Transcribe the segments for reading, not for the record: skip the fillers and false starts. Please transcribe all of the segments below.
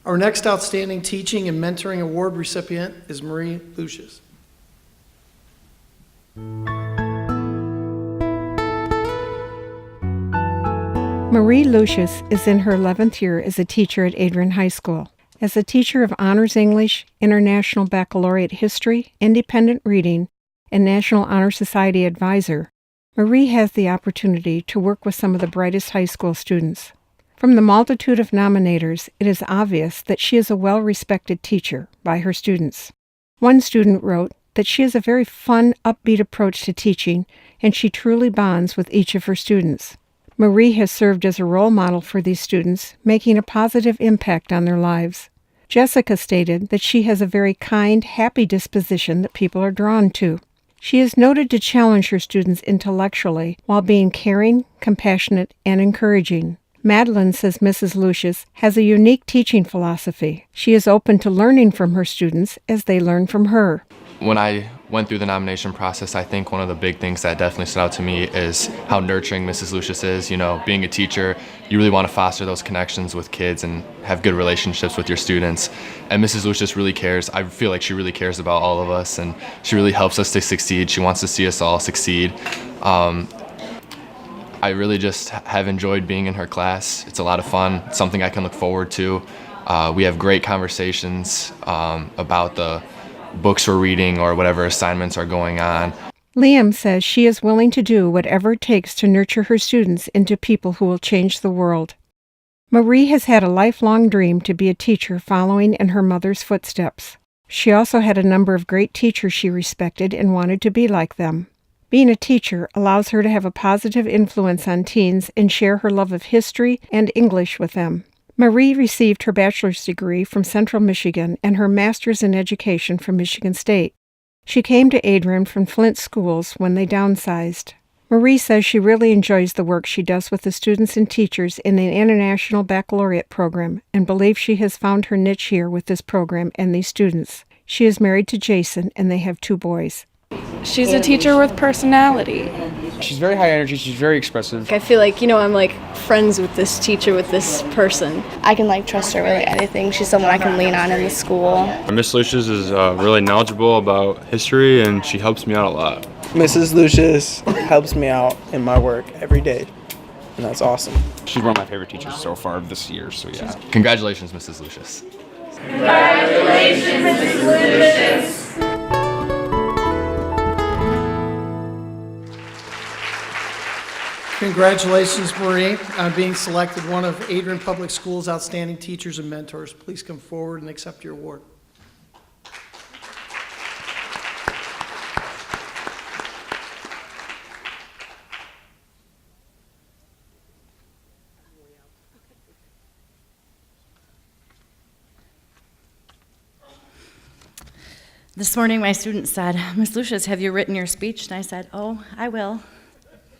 Our next Outstanding Teaching and Mentoring Award recipient is Marie Lucius. Marie Lucius is in her 11th year as a teacher at Adrian High School. As a teacher of Honors English, International Baccalaureate History, Independent Reading, and National Honor Society advisor, Marie has the opportunity to work with some of the brightest high school students. From the multitude of nominators, it is obvious that she is a well-respected teacher by her students. One student wrote that she has a very fun, upbeat approach to teaching, and she truly bonds with each of her students. Marie has served as a role model for these students, making a positive impact on their lives. Jessica stated that she has a very kind, happy disposition that people are drawn to. She is noted to challenge her students intellectually while being caring, compassionate, and encouraging. Madeline says Mrs. Lucius has a unique teaching philosophy. She is open to learning from her students as they learn from her. When I went through the nomination process, I think one of the big things that definitely stood out to me is how nurturing Mrs. Lucius is. You know, being a teacher, you really want to foster those connections with kids and have good relationships with your students. And Mrs. Lucius really cares. I feel like she really cares about all of us, and she really helps us to succeed. She wants to see us all succeed. I really just have enjoyed being in her class. It's a lot of fun, it's something I can look forward to. We have great conversations about the books we're reading or whatever assignments are going on. Liam says she is willing to do whatever it takes to nurture her students into people who will change the world. Marie has had a lifelong dream to be a teacher following in her mother's footsteps. She also had a number of great teachers she respected and wanted to be like them. Being a teacher allows her to have a positive influence on teens and share her love of history and English with them. Marie received her bachelor's degree from Central Michigan and her master's in education from Michigan State. She came to Adrian from Flint schools when they downsized. Marie says she really enjoys the work she does with the students and teachers in the International Baccalaureate program and believes she has found her niche here with this program and these students. She is married to Jason and they have 2 boys. She's a teacher with personality. She's very high energy, she's very expressive. I feel like, I'm friends with this teacher, with this person. I can trust her with anything. She's someone I can lean on in the school. Miss Lucius is really knowledgeable about history and she helps me out a lot. Mrs. Lucius helps me out in my work every day, and that's awesome. She's one of my favorite teachers so far this year, so yeah. Congratulations, Mrs. Lucius. Congratulations, Mrs. Lucius. Congratulations, Marie, on being selected one of Adrian Public Schools' Outstanding Teachers and Mentors. Please come forward and accept your award. This morning, my student said, "Miss Lucius, have you written your speech?" And I said, "Oh, I will,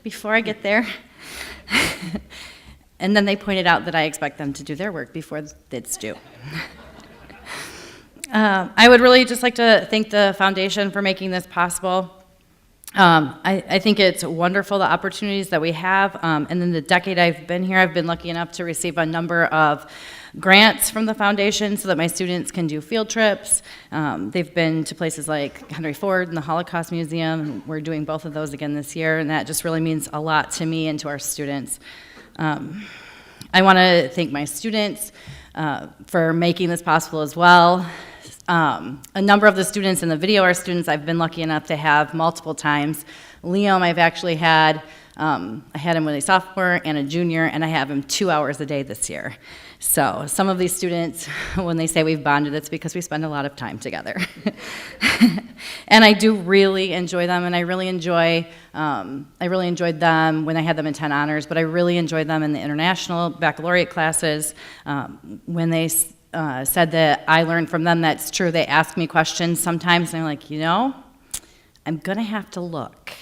before I get there." And then they pointed out that I expect them to do their work before it's due. I would really just like to thank the foundation for making this possible. I think it's wonderful, the opportunities that we have. And in the decade I've been here, I've been lucky enough to receive a number of grants from the foundation so that my students can do field trips. They've been to places like Henry Ford and the Holocaust Museum. We're doing both of those again this year, and that just really means a lot to me and to our students. I want to thank my students for making this possible as well. A number of the students in the video are students I've been lucky enough to have multiple times. Liam, I've actually had, I had him when he was a sophomore and a junior, and I have him 2 hours a day this year. So some of these students, when they say we've bonded, it's because we spend a lot of time together. And I do really enjoy them, and I really enjoyed them when I had them in 10 honors, but I really enjoyed them in the international baccalaureate classes. When they said that I learned from them, that's true. They ask me questions sometimes, and I'm like, I'm going to have to look.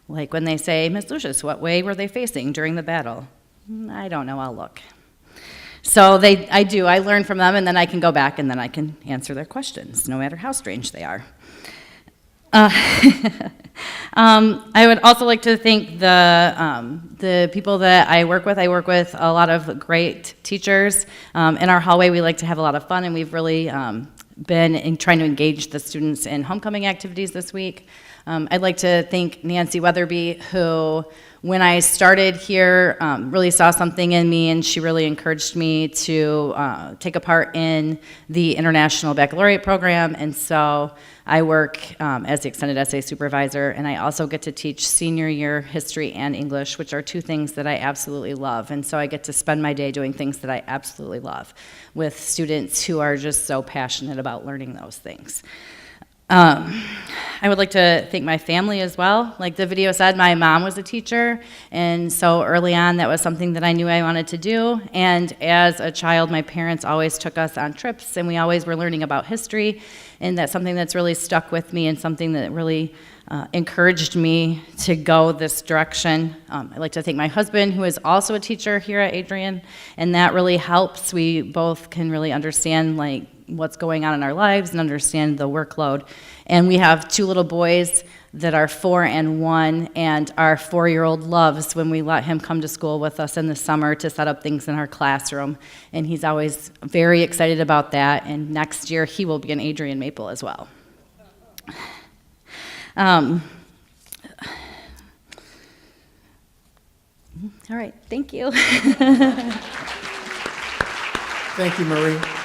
Like when they say, "Miss Lucius, what way were they facing during the battle?" I don't know, I'll look. So I learn from them, and then I can go back and then I can answer their questions, no matter how strange they are. I would also like to thank the people that I work with. I work with a lot of great teachers. In our hallway, we like to have a lot of fun, and we've really been trying to engage the students in homecoming activities this week. I'd like to thank Nancy Weatherby, who, when I started here, really saw something in me, and she really encouraged me to take a part in the International Baccalaureate program. And so I work as the extended essay supervisor, and I also get to teach senior year history and English, which are two things that I absolutely love. And so I get to spend my day doing things that I absolutely love with students who are just so passionate about learning those things. I would like to thank my family as well. Like the video said, my mom was a teacher, and so early on that was something that I knew I wanted to do. And as a child, my parents always took us on trips, and we always were learning about history, and that's something that's really stuck with me and something that really encouraged me to go this direction. I'd like to thank my husband, who is also a teacher here at Adrian, and that really helps. We both can really understand like what's going on in our lives and understand the workload. And we have two little boys that are 4 and 1, and our 4-year-old loves when we let him come to school with us in the summer to set up things in our classroom. And he's always very excited about that, and next year he will be an Adrian Maple as well. All right, thank you. Thank you, Marie.